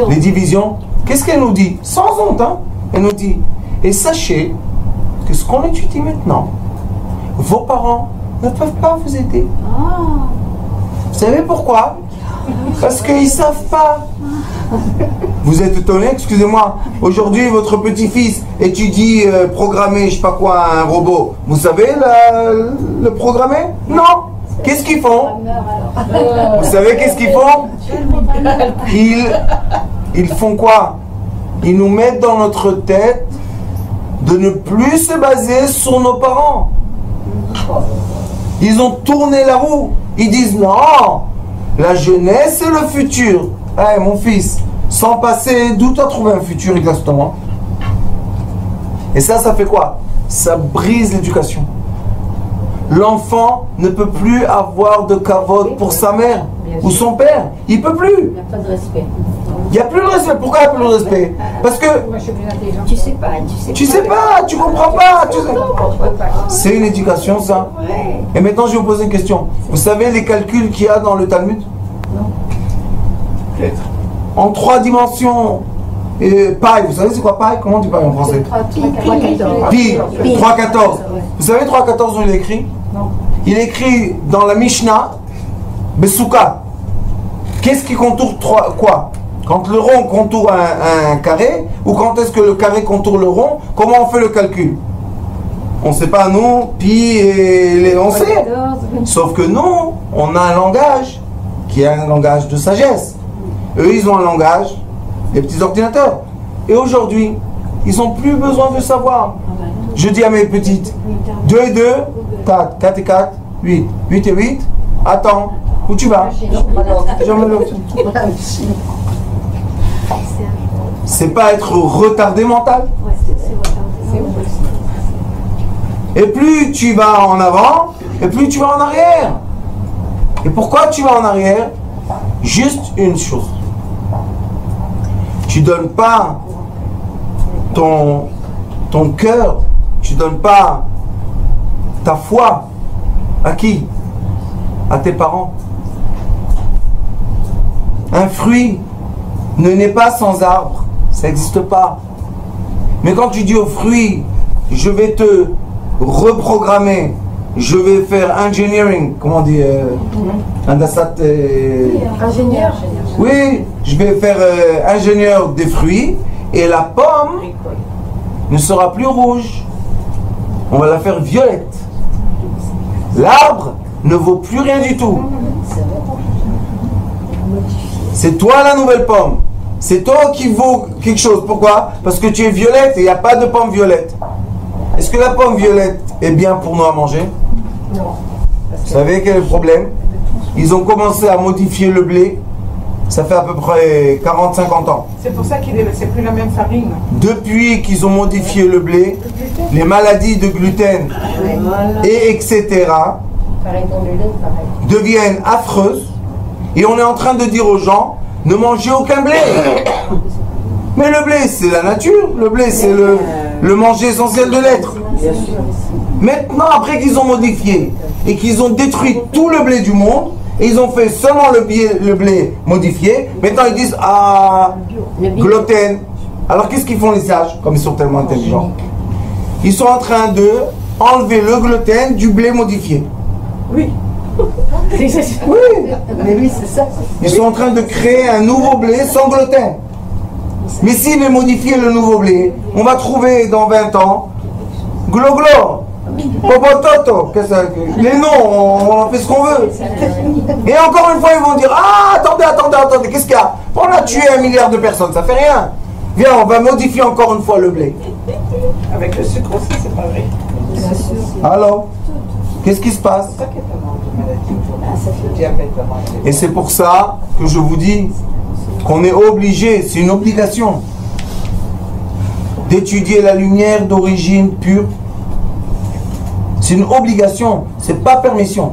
les divisions. Qu'est-ce qu'elle nous dit? Sans honte, hein? Elle nous dit, et sachez que ce qu'on étudie maintenant, vos parents ne peuvent pas vous aider. Vous savez pourquoi? Parce qu'ils ne savent pas. Vous êtes étonné, excusez-moi. Aujourd'hui, votre petit-fils étudie programmer, je sais pas quoi, un robot. Vous savez le programmer? Non. Qu'est-ce qu'ils font? Vous savez qu'est-ce qu'ils font? Ils font quoi? Ils nous mettent dans notre tête de ne plus se baser sur nos parents. Ils ont tourné la roue. Ils disent non, la jeunesse c'est le futur. Hey, mon fils, sans passer, d'où tu as trouvé un futur exactement? Et ça fait quoi? Ça brise l'éducation. L'enfant ne peut plus avoir de kavod pour sa mère ou son père. Il ne peut plus. Il n'y a pas de respect. Il n'y a plus de respect. Pourquoi il n'y a plus de respect? Parce que tu sais pas, tu comprends pas. C'est une éducation, ça. Et maintenant, je vais vous poser une question. Vous savez les calculs qu'il y a dans le Talmud? Non. En 3 dimensions. Et paille, vous savez c'est quoi paille? Comment on dit paille en français? Pi, 3,14. Vous savez 3,14 où il est écrit? Non. Il est écrit dans la Mishnah, Besouka. Qu'est-ce qui contourne quoi? Quand le rond contourne un carré, ou quand est-ce que le carré contourne le rond? Comment on fait le calcul? On ne sait pas, nous, pi et on sait. Sauf que nous, on a un langage qui est un langage de sagesse. Eux, ils ont un langage, les petits ordinateurs. Et aujourd'hui, ils n'ont plus besoin de savoir. Je dis à mes petites, 2 et 2, 4, 4 et 4, 8, 8 et 8, attends, où tu vas? C'est pas être retardé mental. Et plus tu vas en avant, et plus tu vas en arrière. Et pourquoi tu vas en arrière? Juste une chose. Tu donnes pas ton cœur, tu donnes pas ta foi à qui? À tes parents. Un fruit ne naît pas sans arbre. Ça n'existe pas. Mais quand tu dis au fruit, je vais te reprogrammer, je vais faire engineering, comment on dit Ingénieur. Oui, je vais faire ingénieur des fruits, et la pomme ne sera plus rouge. On va la faire violette. L'arbre ne vaut plus rien du tout. C'est toi la nouvelle pomme. C'est toi qui vaut quelque chose. Pourquoi? Parce que tu es violette et il n'y a pas de pomme violette. Est-ce que la pomme violette est bien pour nous à manger? Non. Vous savez quel est le problème? Ils ont commencé à modifier le blé. Ça fait à peu près 40-50 ans. C'est pour ça que c'est plus la même farine. Depuis qu'ils ont modifié le blé, les maladies de gluten et etc. deviennent affreuses. Et on est en train de dire aux gens, ne mangez aucun blé. Mais le blé, c'est la nature. Le blé, c'est le manger essentiel de l'être. Maintenant, après qu'ils ont modifié et qu'ils ont détruit tout le blé du monde, et ils ont fait seulement le blé modifié, maintenant ils disent, ah, gluten. Alors qu'est-ce qu'ils font les sages, comme ils sont tellement intelligents? Ils sont en train de enlever le gluten du blé modifié. Oui. Oui. Mais oui, c'est ça. Ils sont en train de créer un nouveau blé sans gluten. Mais s'il est modifié, le nouveau blé, on va trouver dans 20 ans Glo-Glo, Popototo, les noms, on en fait ce qu'on veut. Et encore une fois, ils vont dire, ah, attendez, qu'est-ce qu'il y a? On a tué 1 milliard de personnes, ça fait rien. Viens, on va modifier encore une fois le blé. Avec le sucre aussi, c'est pas vrai. Alors, qu'est-ce qui se passe? C'est ça qui est tellement de maladies. Le diabète, la maladie. Et c'est pour ça que je vous dis qu'on est obligé, c'est une obligation, d'étudier la lumière d'origine pure. C'est une obligation, c'est pas permission.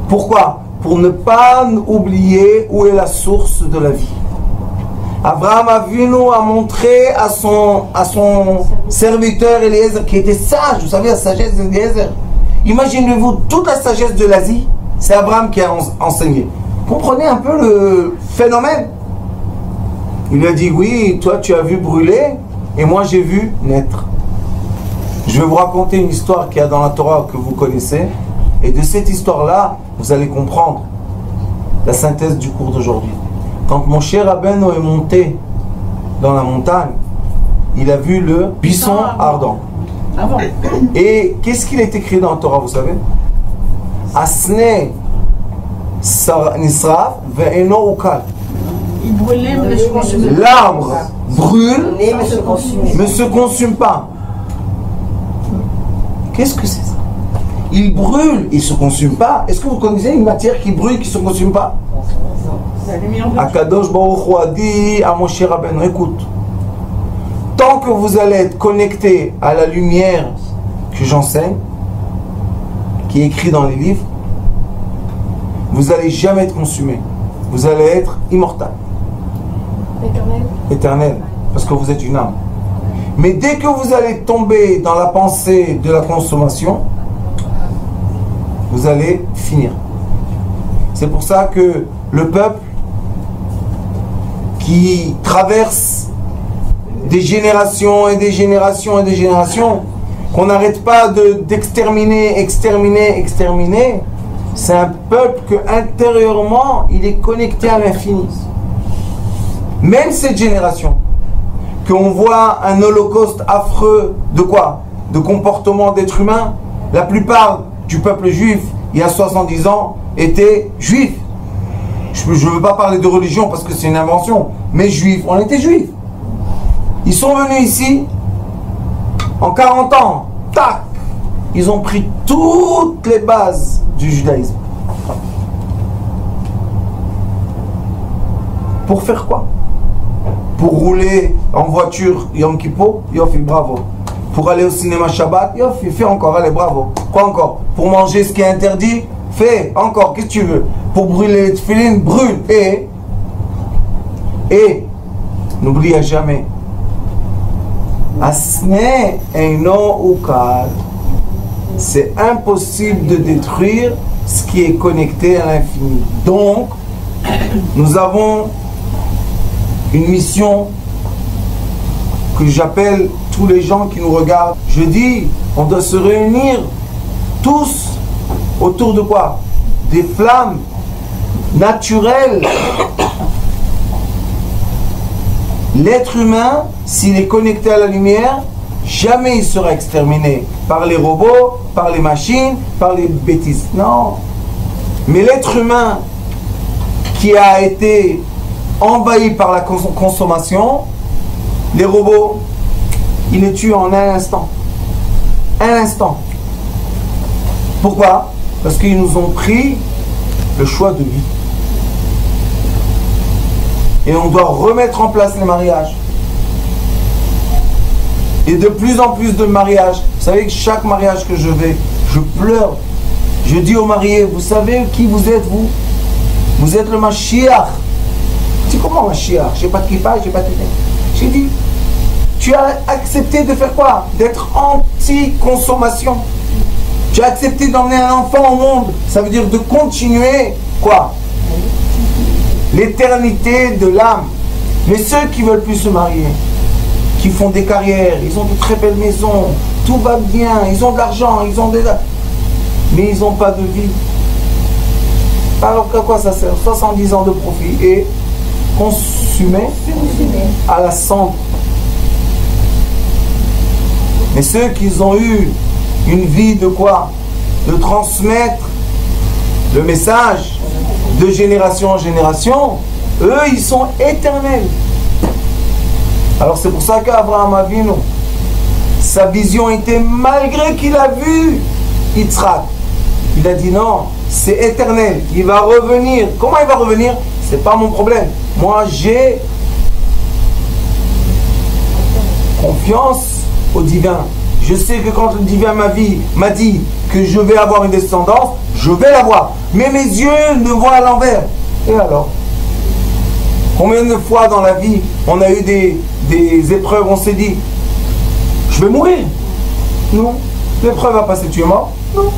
Pourquoi? Pour ne pas oublier où est la source de la vie. Abraham Avinu a montré à son serviteur Eliezer, qui était sage, vous savez la sagesse d'Eliezer. Imaginez-vous toute la sagesse de l'Asie, c'est Abraham qui a enseigné. Comprenez un peu le phénomène. Il lui a dit, oui, toi tu as vu brûler, et moi j'ai vu naître. Je vais vous raconter une histoire qu'il y a dans la Torah que vous connaissez, et de cette histoire-là, vous allez comprendre la synthèse du cours d'aujourd'hui. Quand mon cher Rabbeinu est monté dans la montagne, il a vu le buisson ardent. Avant. Et qu'est-ce qu'il est écrit dans la Torah, vous savez? Asne nisraf ve'eno ukal. Il brûlait, mais je pense que L'arbre brûle, Mais ne se consume pas. Qu'est-ce que c'est ça? Il brûle, il ne se consume pas. Est-ce que vous connaissez une matière qui brûle, qui ne se consume pas? la lumière de Akadosh Baruch Hu a dit à Moshe Rabbeinu, écoute, tant que vous allez être connecté à la lumière que j'enseigne, qui est écrit dans les livres, vous n'allez jamais être consumé. Vous allez être immortel. Éternel, parce que vous êtes une âme. Mais dès que vous allez tomber dans la pensée de la consommation, vous allez finir. C'est pour ça que le peuple qui traverse des générations et des générations et des générations, qu'on n'arrête pas d'exterminer, exterminer, c'est un peuple que intérieurement il est connecté à l'infini. Même cette génération, qu'on voit un holocauste affreux de quoi? De comportement d'être humain. La plupart du peuple juif, il y a 70 ans, étaient juifs. Je ne veux pas parler de religion parce que c'est une invention, mais juifs, on était juifs. Ils sont venus ici, en 40 ans, tac, ils ont pris toutes les bases du judaïsme. Pour faire quoi? Pour rouler en voiture Yom Kippur, Yofi, bravo. Pour aller au cinéma Shabbat, Yofi, fais encore, allez, bravo. Quoi encore? Pour manger ce qui est interdit, fais encore, qu'est-ce que tu veux? Pour brûler les tefilines, brûle. Et, n'oubliez jamais, Asne Eino Ukal, c'est impossible de détruire ce qui est connecté à l'infini. Donc, nous avons une mission que j'appelle tous les gens qui nous regardent. Je dis, on doit se réunir tous autour de quoi? Des flammes naturelles. L'être humain, s'il est connecté à la lumière, jamais il sera exterminé par les robots, par les machines, par les bêtises. Non. Mais l'être humain qui a été envahi par la consommation, les robots, ils les tuent en un instant. Un instant. Pourquoi? Parce qu'ils nous ont pris le choix de vie. Et on doit remettre en place les mariages. Et de plus en plus de mariages. Vous savez que chaque mariage que je vais, je pleure. Je dis aux mariés, vous savez qui vous êtes, vous? Vous êtes le Mashiach. Je dis, comment Mashiach? J'ai pas de kippa, j'ai pas de... J'ai dit, tu as accepté de faire quoi? D'être anti-consommation. Tu as accepté d'emmener un enfant au monde. Ça veut dire de continuer, quoi? L'éternité de l'âme. Mais ceux qui veulent plus se marier, qui font des carrières, ils ont de très belles maisons, tout va bien, ils ont de l'argent, ils ont des... mais ils n'ont pas de vie. Alors à quoi ça sert? 70 ans de profit et consumé à la cendre. Mais ceux qui ont eu une vie de quoi? De transmettre le message de génération en génération, eux ils sont éternels. Alors c'est pour ça qu'Abraham Avinu, sa vision était, malgré qu'il a vu Yitzhak, il a dit non, c'est éternel, il va revenir. Comment il va revenir? C'est pas mon problème. Moi j'ai confiance au divin. Je sais que quand le divin m'a dit que je vais avoir une descendance, je vais l'avoir. Mais mes yeux ne voient à l'envers. Et alors? Combien de fois dans la vie on a eu des épreuves, on s'est dit, je vais mourir? Non. L'épreuve va passer, tu es mort? Non.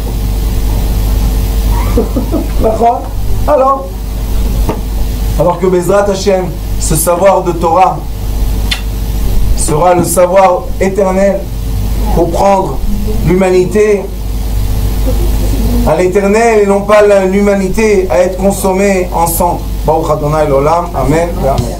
D'accord? Alors que Bezrat Hashem, ce savoir de Torah sera le savoir éternel pour prendre l'humanité à l'éternel et non pas l'humanité à être consommée en cendres. Baruch Adonai l'olam, amen et amen.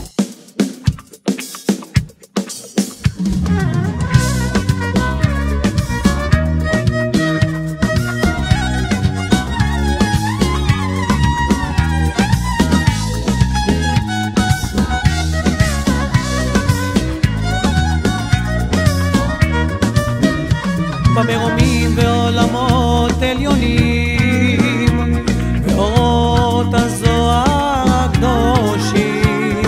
במרומים ועולמות עליונים ואורות הזוהר הקדושים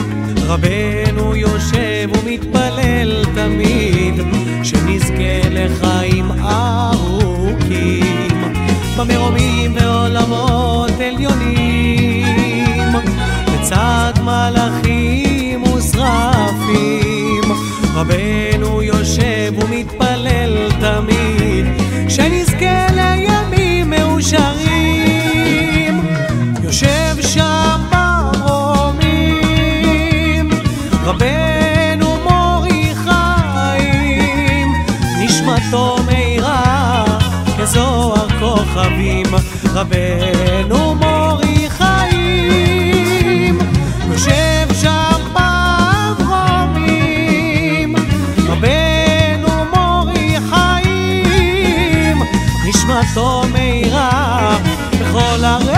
רבנו יושב ומתפלל תמיד שנזכה לחיים ארוכים במרומים ועולמות עליונים לצד מלאכים ושרפים רבנו יושב ומתפלל תמיד שנזכה לימים מאושרים יושב שם במרומים רבנו מורי חיים נשמתו מהירה כזוהר כוכבים רבנו מורי חיים יושב שם במרומים רבנו מורי חיים נשמתו מהירה בכל הרגע